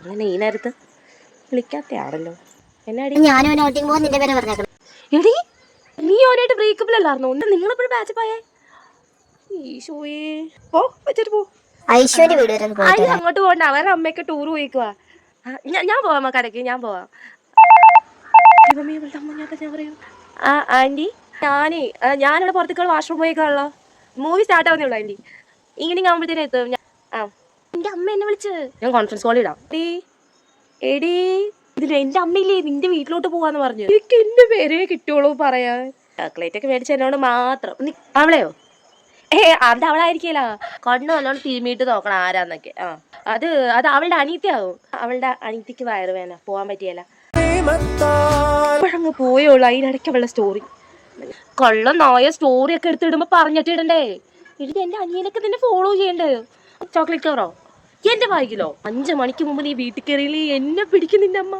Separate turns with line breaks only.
അങ്ങനെ ഈ നേരത്ത് വിളിക്കാത്തയാണല്ലോ. എന്നാടി
ഞാനും ഔട്ടിങ് പോകാൻ നിന്റെ പേരെ പറഞ്ഞേക്കണം.
എടി നീ ഓനായിട്ട് ബ്രേക്കപ്പിലല്ലായിരുന്നോ? നിങ്ങളെപ്പോഴും പാച്ചപ്പ് ആയേ? ഈശോയേ, പോ വെച്ചിട്ട് പോ.
ഐശ്വര്യ വീട് വരെ പോയിട്ട്
അതിന് അങ്ങോട്ട് പോകണ്ട, അവരുടെ അമ്മയൊക്കെ ടൂർ പോയിക്കുവാ. ഞാൻ പോവാം കടയ്ക്ക്, ഞാൻ പോവാം. ദൈവമേ, ഇവളുടെ അമ്മ ഞാൻ പറയൂ. ആൻറ്റി, ഞാനിവിടെ പുറത്തേക്കുള്ള വാഷ്റൂം പോയേക്കാണല്ലോ. മൂവി സ്റ്റാർട്ട് ആവുന്നേ ആൻറ്റി. ഈവനിങ് ആകുമ്പോഴത്തേനും എത്തും. എൻ്റെ അമ്മ എന്നെ വിളിച്ച്, ഞാൻ കോൺഫറൻസ് കോൾ ഇടാം. എടീ, ഇതിന് എൻ്റെ അമ്മയില്ലേ നിന്റെ വീട്ടിലോട്ട് പോവാന്ന് പറഞ്ഞു. എനിക്ക് എൻ്റെ പേരേ കിട്ടുള്ളൂ പറയാൻ. ചോക്ലേറ്റ് ഒക്കെ മേടിച്ച എന്നോട് മാത്രം. അവളെയോ? അത് അവളായിരിക്കല. കണ്ണു നല്ലോണം തിരുമിയിട്ട് നോക്കണം ആരാന്നൊക്കെ. അത് അവളുടെ അനീത്തിയാവും. അവളുടെ അനീത്തിക്ക് വയറുവേന, പോവാൻ പറ്റിയല്ല. ഇപ്പോഴങ്ങ് പോയുള്ളൂ. അതിനിടയ്ക്ക് അവളുടെ സ്റ്റോറി, കള്ളം നായ സ്റ്റോറി ഒക്കെ എടുത്തിടുമ്പോ പറഞ്ഞിട്ടിടണ്ടേ. ഇത് എന്റെ അനിയനൊക്കെ തന്നെ ഫോളോ ചെയ്യണ്ടേ. ചോക്ലേറ്റ് കവറോ എന്റെ ബാഗിലോ? 5 മണിക്ക് മുമ്പ് നീ വീട്ടിൽ കയറിയില്ലേ എന്നെ പിടിക്കും നിന്റെ അമ്മ.